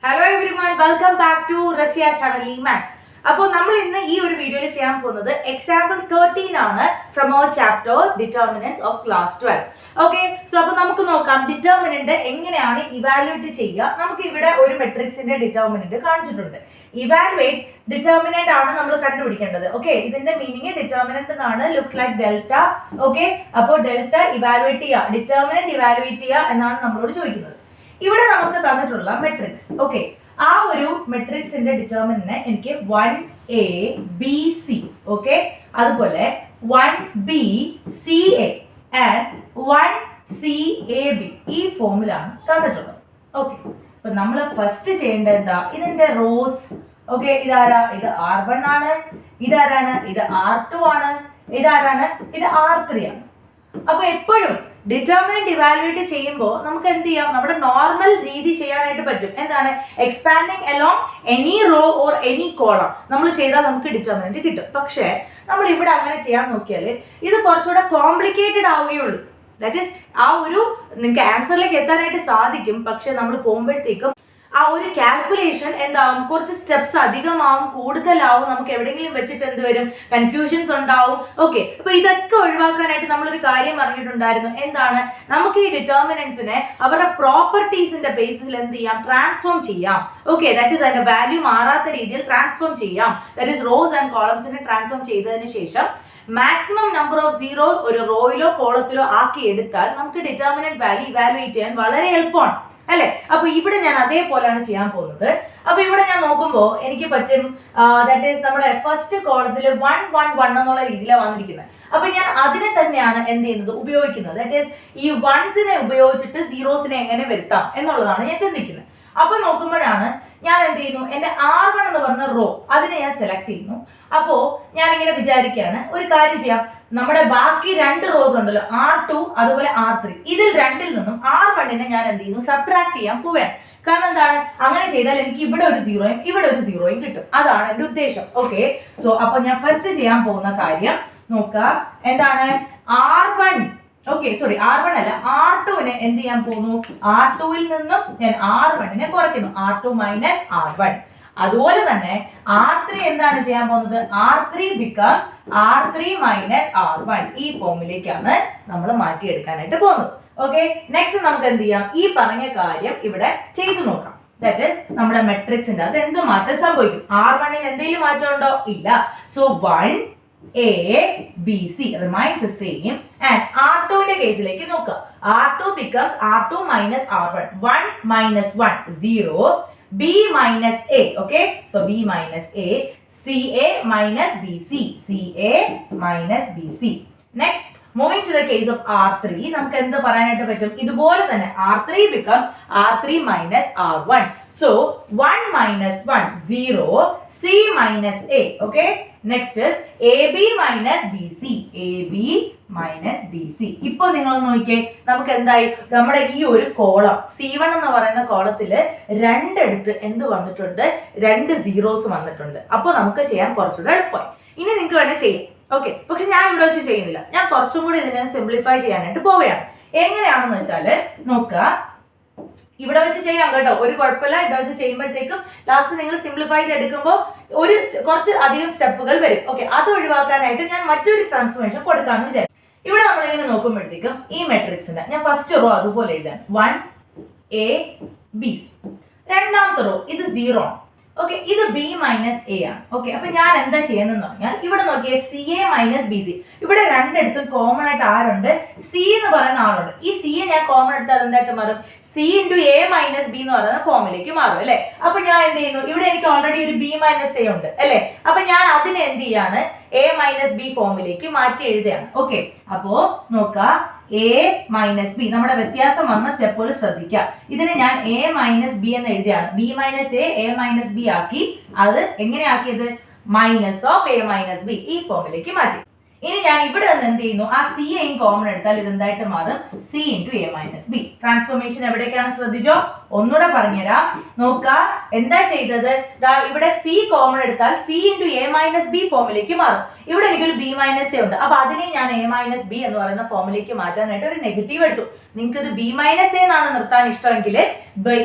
Hello everyone, welcome back to Rasia's Heavenly Maths. അപ്പോൾ നമ്മൾ ഇന്ന് ഈ ഒരു വീഡിയോയിൽ ചെയ്യാൻ പോകുന്നത് എക്സാമ്പിൾ 13 ആണ് from our chapter determinants of class 12. Okay, so അപ്പോൾ നമുക്ക് നോക്കാം ഡിറ്റർമിനന്റ് എങ്ങനെയാണ് ഇവാലുവേറ്റ് ചെയ്യുക. നമുക്ക് ഇവിടെ ഒരു മെട്രിക്സിന്റെ ഡിറ്റർമിനന്റ് കാണിച്ചിട്ടുണ്ട്. ഇവാലുവേറ്റ് ഡിറ്റർമിനന്റ് ആണ് നമ്മൾ കണ്ടുപിടിക്കേണ്ടത്. ഓക്കെ, ഇതിന്റെ മീനിങ് ഡിറ്റർമിനന്റ് എന്നാണ്. Looks like delta. ഓക്കെ, അപ്പോൾ ഡെൽറ്റ ഇവാലുവേറ്റ് ചെയ്യുക, ഡിറ്റർമിനന്റ് ഇവാലുവേറ്റ് ചെയ്യുക എന്നാണ് നമ്മളോട് ചോദിക്കുന്നത്. ഇവിടെ നമുക്ക് തന്നിട്ടുള്ള മെട്രിക്സ്. ഓക്കെ, ആ ഒരു മെട്രിക്സിന്റെ ഡിറ്റർമിനന്റ് എനിക്ക് 1a bc, ഓക്കെ, അതുപോലെ 1b ca ആൻഡ് 1cab ഈ ഫോമിലാണ് തന്നിട്ടുള്ളത്. ഓക്കെ, അപ്പൊ നമ്മൾ ഫസ്റ്റ് ചെയ്യേണ്ടത് എന്താ, ഇതിന്റെ റോസ്. ഓക്കെ, ഇതാരാ, ഇത് r1 ആണ്, ഇതാരാണ്, ഇത് r2 ആണ്, ഇതാരാണ്, ഇത് r3 ആണ്. അപ്പൊ എപ്പോഴും ഡിറ്റർമിനന്റ് ഇവാലുവേറ്റ് ചെയ്യുമ്പോൾ നമുക്ക് എന്ത് ചെയ്യാം, നമ്മുടെ നോർമൽ രീതി ചെയ്യാനായിട്ട് പറ്റും. എന്താണ്, expanding along any row or any column നമ്മൾ ചെയ്താൽ നമുക്ക് ഡിറ്റർമിനന്റ് കിട്ടും. പക്ഷേ നമ്മൾ ഇവിടെ അങ്ങനെ ചെയ്യാൻ നോക്കിയാൽ ഇത് കുറച്ചുകൂടെ കോംപ്ലിക്കേറ്റഡ് ആവുകയുള്ളൂ. ദാറ്റ് ഈസ് ആ ഒരു നിങ്ങൾക്ക് ആൻസറിലേക്ക് എത്താനായിട്ട് സാധിക്കും, പക്ഷെ നമ്മൾ പോകുമ്പോഴത്തേക്കും ആ ഒരു കാൽക്കുലേഷൻ എന്താവും, കുറച്ച് സ്റ്റെപ്സ് അധികമാവും, കൂടുതലാവും. നമുക്ക് എവിടെയെങ്കിലും വെച്ചിട്ട് എന്ത് വരും, കൺഫ്യൂഷൻസ് ഉണ്ടാവും. ഓക്കെ, അപ്പൊ ഇതൊക്കെ ഒഴിവാക്കാനായിട്ട് നമ്മളൊരു കാര്യം പറഞ്ഞിട്ടുണ്ടായിരുന്നു. എന്താണ്, നമുക്ക് ഈ ഡിറ്റർമിനൻസിനെ അവരുടെ പ്രോപ്പർട്ടീസിന്റെ ബേസിസിൽ എന്ത് ചെയ്യാം, ട്രാൻസ്ഫോം ചെയ്യാം. ഓക്കെ, ദാറ്റ് ഈസ് അതിന്റെ വാല്യൂ മാറാത്ത രീതിയിൽ ട്രാൻസ്ഫോം ചെയ്യാം. ദാറ്റ് ഈസ് റോസ് ആൻഡ് കോളംസിനെ ട്രാൻസ്ഫോം ചെയ്തതിന് ശേഷം മാക്സിമം നമ്പർ ഓഫ് സീറോസ് ഒരു റോയിലോ കോളത്തിലോ ആക്കി എടുത്താൽ നമുക്ക് ഡിറ്റർമിനന്റ് വാല്യൂ ഇവാലുവേറ്റ് ചെയ്യാൻ വളരെ എളുപ്പമാണ് അല്ലെ. അപ്പൊ ഇവിടെ ഞാൻ അതേപോലെയാണ് ചെയ്യാൻ പോകുന്നത്. അപ്പൊ ഇവിടെ ഞാൻ നോക്കുമ്പോൾ എനിക്ക് പറ്റും, ദാറ്റ് ഈസ് നമ്മുടെ ഫസ്റ്റ് കോളത്തിൽ 1 1 1 എന്നുള്ള രീതിയിലാണ് വന്നിരിക്കുന്നത്. അപ്പൊ ഞാൻ അതിനെ തന്നെയാണ് എന്ത് ചെയ്യുന്നത്, ഉപയോഗിക്കുന്നത്. ദാറ്റ് ഈസ് ഈ വൺസിനെ ഉപയോഗിച്ചിട്ട് സീറോസിനെ എങ്ങനെ വരുത്താം എന്നുള്ളതാണ് ഞാൻ ചിന്തിക്കുന്നത്. അപ്പൊ നോക്കുമ്പോഴാണ് ഞാൻ എന്ത് ചെയ്യുന്നു, എന്റെ r1 എന്ന് പറഞ്ഞ റോ അതിനെ ഞാൻ സെലക്ട് ചെയ്യുന്നു. അപ്പോ ഞാൻ ഇങ്ങനെ വിചാരിക്കുകയാണ്, ഒരു കാര്യം ചെയ്യാം, നമ്മുടെ ബാക്കി രണ്ട് റോസ് ഉണ്ടല്ലോ, r2 അതുപോലെ r3, ഇതിൽ രണ്ടിൽ നിന്നും r1നെ ഞാൻ എന്ത് ചെയ്യുന്നു, സബ്ട്രാക്ട് ചെയ്യാൻ പോവുകയാണ്. കാരണം എന്താണ്, അങ്ങനെ ചെയ്താൽ എനിക്ക് ഇവിടെ ഒരു സീറോയും ഇവിടെ ഒരു സീറോയും കിട്ടും. അതാണ് എന്റെ ഉദ്ദേശം. ഓക്കെ, സോ അപ്പൊ ഞാൻ ഫസ്റ്റ് ചെയ്യാൻ പോകുന്ന കാര്യം നോക്കുക, എന്താണ്, r1, ഓക്കെ സോറി r1 അല്ല, r2നെ എന്ത് ചെയ്യാൻ പോകുന്നു, r2ൽ നിന്നും ഞാൻ r1നെ കുറയ്ക്കുന്നു, r2 മൈനസ് r1. അതുപോലെ തന്നെ r3 എന്താണ് ചെയ്യാൻ പോകുന്നത്, r3 becomes r3 minus r1. ഈ ഫോമിലേക്കാണ് നമ്മൾ മാറ്റിയെടുക്കാനായിട്ട് പോകുന്നത്. ഓക്കെ, നെക്സ്റ്റ് നമുക്ക് എന്ത് ചെയ്യാം, ഈ പറഞ്ഞ കാര്യം ഇവിടെ ചെയ്തു നോക്കാം. ദാറ്റ് ഈസ് നമ്മുടെ മെട്രിക്സിന്റെ അത് എന്ത് മാറ്റം സംഭവിക്കും, r1ന് എന്തെങ്കിലും മാറ്റം ഉണ്ടോ, ഇല്ല. So 1a b c remains the same and r2 ന്റെ കേസിലേക്ക് നോക്കുക, r2 becomes r2 minus r1. 1 minus 1 0, b minus a, okay, so b minus a, ca minus bc, ca minus bc. Next, moving to the case of r3, നമുക്ക് എന്ത് പറയാനായിട്ട് പറ്റും, ഇതുപോലെ തന്നെ r3 becomes r3 minus r1. so 1 minus 1 0, c minus a, okay. Next is ab minus bc, ab minus bc. ഇപ്പോൾ നിങ്ങൾ നോക്കിയേ, നമുക്ക് എന്തായി, നമ്മുടെ ഈ ഒരു കോളം C1 എന്ന് പറയുന്ന കോളത്തില് രണ്ടിടത്ത് എന്ത് വന്നിട്ടുണ്ട്, രണ്ട് സീറോസ് വന്നിട്ടുണ്ട്. അപ്പോൾ നമുക്ക് ചെയ്യാൻ കുറച്ചുകൂടെ എളുപ്പമായി. ഇനി നിങ്ങൾക്ക് വേണേൽ ചെയ്യാം. ഓക്കെ, പക്ഷെ ഞാൻ ഇവിടെ വെച്ച് ചെയ്യുന്നില്ല, ഞാൻ കുറച്ചും കൂടി ഇതിനെ സിംപ്ലിഫൈ ചെയ്യാനായിട്ട് പോവുകയാണ്. എങ്ങനെയാണെന്ന് വെച്ചാല് നോക്കുക, ഇവിടെ വെച്ച് ചെയ്യാം കേട്ടോ, ഒരു കുഴപ്പമില്ല. ഇവിടെ വെച്ച് ചെയ്യുമ്പോഴത്തേക്കും ലാസ്റ്റ് നിങ്ങൾ സിംപ്ലിഫൈ ചെയ്ത് എടുക്കുമ്പോൾ കുറച്ച് അധികം സ്റ്റെപ്പുകൾ വരും. ഓക്കെ, അത് ഒഴിവാക്കാനായിട്ട് ഞാൻ മറ്റൊരു ട്രാൻസ്ഫോർമേഷൻ കൊടുക്കാമെന്ന് വിചാരിച്ചു. ഇവിടെ നമ്മൾ ഇങ്ങനെ നോക്കുമ്പോഴത്തേക്കും ഈ മെട്രിക്സിന്റെ ഞാൻ ഫസ്റ്റ് റോ അതുപോലെ എഴുതാൻ 1a b, രണ്ടാമത്തെ റോ ഇത് 0 ആണ്. ഓക്കെ, ഇത് b മൈനസ് എ ആണ്. ഓക്കെ, അപ്പൊ ഞാൻ എന്താ ചെയ്യുന്നതെന്ന് പറഞ്ഞാൽ ഇവിടെ നോക്കിയേ, C A minus B C, ഇവിടെ രണ്ടിടത്തും കോമൺ ആയിട്ട് ആരുണ്ട്, സി എന്ന് പറയുന്ന ആളുണ്ട്. ഈ സി എ ഞാൻ കോമൺ എടുത്താൽ എന്തായിട്ട് മാറും, C into A minus B എന്ന് പറയുന്ന ഫോമിലേക്ക് മാറും അല്ലെ. അപ്പൊ ഞാൻ എന്ത് ചെയ്യുന്നു, ഇവിടെ എനിക്ക് ഓൾറെഡി ഒരു ബി മൈനസ് എ ഉണ്ട് അല്ലെ. അപ്പൊ ഞാൻ അതിനെ എന്ത് ചെയ്യാണ്, എ മൈനസ് ബി ഫോമിലേക്ക് മാറ്റി എഴുതുകയാണ്. ഓക്കെ, അപ്പോ നോക്കുക, എ മൈനസ് ബി, നമ്മുടെ വ്യത്യാസം വന്ന സ്റ്റെപ്പുകൾ ശ്രദ്ധിക്കുക. ഇതിനെ ഞാൻ എ മൈനസ് ബി എന്ന് എഴുതിയാണ്. B minus A minus B ആക്കി, അത് എങ്ങനെയാക്കിയത്, minus of A minus B ഈ ഫോമിലേക്ക് മാറ്റി. ഇനി ഞാൻ ഇവിടെ നിന്ന് എന്ത് ചെയ്യുന്നു, ആ സി യും കോമൺ എടുത്താൽ ഇത് എന്തായിട്ട് മാറും, C into A minus B. Transformation എവിടേക്കാണ് ശ്രദ്ധിച്ചോ, ഒന്നുകൂടെ പറഞ്ഞുതരാം. നോക്കുക എന്താ ചെയ്തത്, ദാ ഇവിടെ സി കോമൺ എടുത്താൽ C into A minus B ഫോമിലേക്ക് മാറും. ഇവിടെ എനിക്കൊരു ബി മൈനസ് എ ഉണ്ട്, അപ്പൊ അതിനെ ഞാൻ എ മൈനസ് ബി എന്ന് പറയുന്ന ഫോമിലേക്ക് മാറ്റാനായിട്ട് ഒരു നെഗറ്റീവ് എടുത്തു. നിങ്ങൾക്ക് ഇത് ബി മൈനസ് എ എന്നാണ് നിർത്താൻ ഇഷ്ടമെങ്കിൽ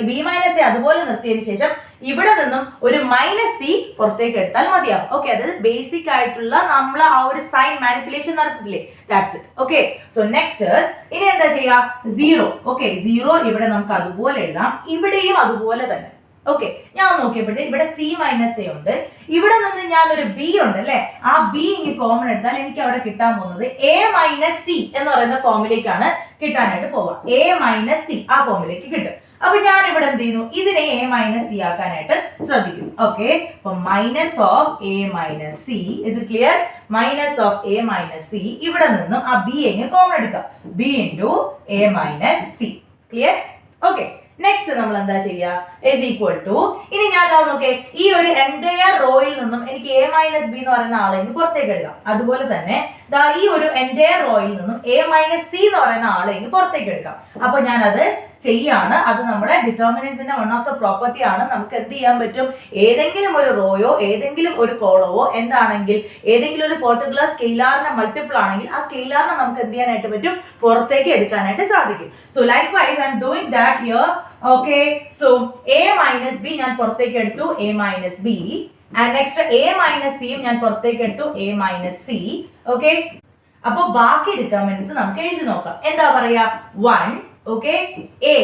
ബി മൈനസ് എ അതുപോലെ നിർത്തിയതിനു ശേഷം ഇവിടെ നിന്നും ഒരു മൈനസ് സി പുറത്തേക്ക് എടുത്താൽ മതിയാവും. ഓക്കെ, അതായത് ബേസിക് ആയിട്ടുള്ള നമ്മൾ ആ ഒരു സൈൻ മാനിപ്പുലേഷൻ നടത്തില്ലേ, that's it. Okay, so next ഇനി എന്താ ചെയ്യാ, 0. ഓക്കെ, 0 ഇവിടെ നമുക്ക് അതുപോലെ എഴുതാം, ഇവിടെയും അതുപോലെ തന്നെ. ഓക്കെ, ഞാൻ നോക്കിയപ്പോഴത്തേക്ക് ഇവിടെ സി മൈനസ് എ ഉണ്ട്, ഇവിടെ നിന്ന് ഞാൻ ഒരു ബി ഉണ്ട് അല്ലെ, ആ ബി ഇനി കോമൺ എടുത്താൽ എനിക്ക് അവിടെ കിട്ടാൻ പോകുന്നത് എ മൈനസ് സി എന്ന് പറയുന്ന ഫോമിലേക്കാണ് കിട്ടാനായിട്ട് പോവാം. എ മൈനസ് സി ആ ഫോമിലേക്ക് കിട്ടും. അപ്പൊ ഞാൻ ഇവിടെ എന്ത് ചെയ്യുന്നു, ഇതിനെ എ മൈനസ് സി ആക്കാനായിട്ട് ശ്രദ്ധിക്കുന്നു. ഓക്കെ, അപ്പൊ minus of A minus C, is it clear? Minus of A minus C, ഇവിടെ നിന്നും ആ ബി എങ്ങനെ കോമൺ എടുക്കാം, B into A minus C. Clear? Okay, next നമ്മൾ എന്താ ചെയ്യുക, ഇസ് ഈക്വൽ ടു, ഇനി ഞാൻ നോക്കേ ഈ ഒരു എൻറ്റയർ റോയിൽ നിന്നും എനിക്ക് എ മൈനസ് ബി എന്ന് പറയുന്ന ആളെ എനിക്ക് പുറത്തേക്ക് എടുക്കാം. അതുപോലെ തന്നെ ദാ ഈ ഒരു എൻറ്റയർ റോയിൽ നിന്നും എ മൈനസ് സി എന്ന് പറയുന്ന ആളെ എനിക്ക് പുറത്തേക്ക് എടുക്കാം. അപ്പൊ ഞാൻ അത് ചെയ്യാണ്, അത് നമ്മുടെ ഡിറ്റർമിനൻസിന്റെ വൺ ഓഫ് ദ പ്രോപ്പർട്ടി ആണ്. നമുക്ക് എന്ത് ചെയ്യാൻ പറ്റും, ഏതെങ്കിലും ഒരു റോയോ ഏതെങ്കിലും ഒരു കോളമോ എന്താണെങ്കിൽ ഏതെങ്കിലും ഒരു പെർട്ടിക്കുലർ സ്കെയിലാറിന്റെ മൾട്ടിപ്പിൾ ആണെങ്കിൽ ആ സ്കെയിലാറിനെ നമുക്ക് എന്ത് ചെയ്യാനായിട്ട് പറ്റും, പുറത്തേക്ക് എടുക്കാനായിട്ട് സാധിക്കും. So like vice I am doing that here. Okay, so A minus B ഞാൻ പുറത്തേക്ക് എടുത്തു, A minus B, and next A minus സിയും ഞാൻ പുറത്തേക്ക് എടുത്തു, എ മൈനസ് സി. ഓക്കെ, അപ്പൊ ബാക്കി ഡിറ്റർമിനൻസ് നമുക്ക് എഴുതി നോക്കാം. എന്താ പറയാ, 1, okay, A,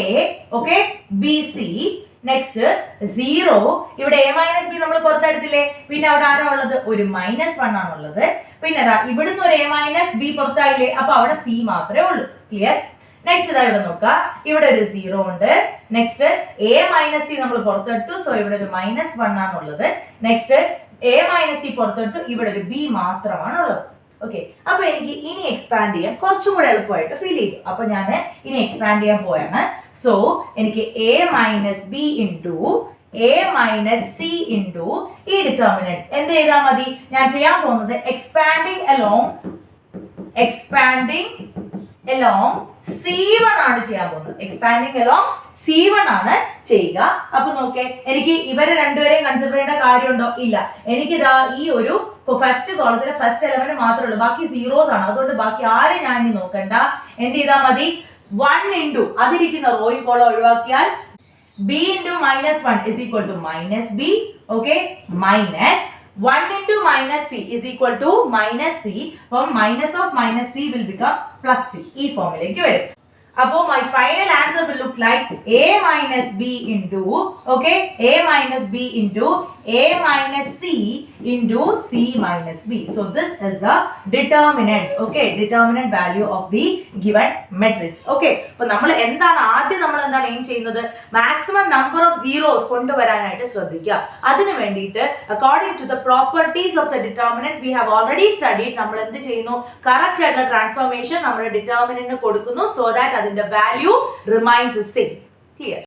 okay, B C, next 0, ഇവിടെ എ മൈനസ് ബി നമ്മൾ പുറത്തെടുത്തില്ലേ, പിന്നെ അവിടെ ആരാ ഉള്ളത്, ഒരു -1 ആണുള്ളത്. പിന്നെ ഇവിടുന്ന് ഒരു എ മൈനസ് ബി പുറത്തായില്ലേ, അപ്പൊ അവിടെ സി മാത്രമേ ഉള്ളൂ. ക്ലിയർ? നെക്സ്റ്റ് ഇതാ ഇവിടെ നോക്കുക, ഇവിടെ ഒരു 0 ഉണ്ട്. നെക്സ്റ്റ് എ മൈനസ് സി നമ്മൾ പുറത്തെടുത്തു, സോ ഇവിടെ ഒരു -1 ആണുള്ളത്. നെക്സ്റ്റ് എ മൈനസ് സി പുറത്തെടുത്തു, ഇവിടെ ഒരു ബി മാത്രമാണുള്ളത്. ഓക്കെ, അപ്പൊ എനിക്ക് ഇനി എക്സ്പാൻഡ് ചെയ്യാൻ കുറച്ചും കൂടെ എളുപ്പമായിട്ട് ഫീൽ ചെയ്തു. അപ്പൊ ഞാൻ ഇനി എക്സ്പാൻഡ് ചെയ്യാൻ പോയാണ്. സോ എനിക്ക് A minus B into A minus C into ഈ ഡിറ്റർമിനന്റ് എന്ത് ചെയ്താൽ മതി, ഞാൻ ചെയ്യാൻ പോകുന്നത് എക്സ്പാൻഡിങ് along C1 ആണ് ചെയ്യാൻ പോകുന്നത്. എക്സ്പാൻഡിങ് along C1 ആണ് ചെയ്യുക. അപ്പൊ നോക്കേ, എനിക്ക് ഇവരെ രണ്ടുപേരെയും കൺസിഡർ ചെയ്യേണ്ട കാര്യമുണ്ടോ, ഇല്ല. എനിക്കിതാ ഈ ഒരു ഫസ്റ്റ് കോളത്തിലെ ഫസ്റ്റ് എലമെന്റ് മാത്രമേ ഉള്ളൂ, ബാക്കി സീറോസ് ആണ്. അതുകൊണ്ട് ബാക്കി ആരും ഞാൻ ഇനി നോക്കണ്ട. എന്ത് ചെയ്താൽ മതി, 1 ഇൻറ്റു അതിരിക്കുന്ന റോയിൽ കോളം ഒഴിവാക്കിയാൽ b into -1 is equal to -b. Okay, minus 1 into minus c is equal to minus c. From minus of minus c will become plus c. ഈ ഫോമിലേക്ക് വരും. അപ്പോൾ my final answer will look like a minus b into, okay, a minus b into a minus c into c minus b. So this is the determinant, okay, determinant value of the given matrix. Okay, അപ്പോൾ നമ്മൾ ആദ്യം നമ്മൾ എന്താണ് aim ചെയ്യുന്നത്, maximum number of zeros കൊണ്ടുവരാനായിട്ട് ശ്രദ്ധിക്കുക. അതിനു വേണ്ടിയിട്ട് according to the properties of the determinants we have already studied, നമ്മൾ എന്ത് ചെയ്യുന്നു, കറക്റ്റ് ആയിട്ടുള്ള ട്രാൻസ്ഫോർമേഷൻ നമ്മുടെ ഡിറ്റർമിനന്റിന് കൊടുക്കുന്നു, സോ ദാറ്റ് അതിന്റെ വാല്യൂ റിമൈൻസ് സെയിം. ക്ലിയർ?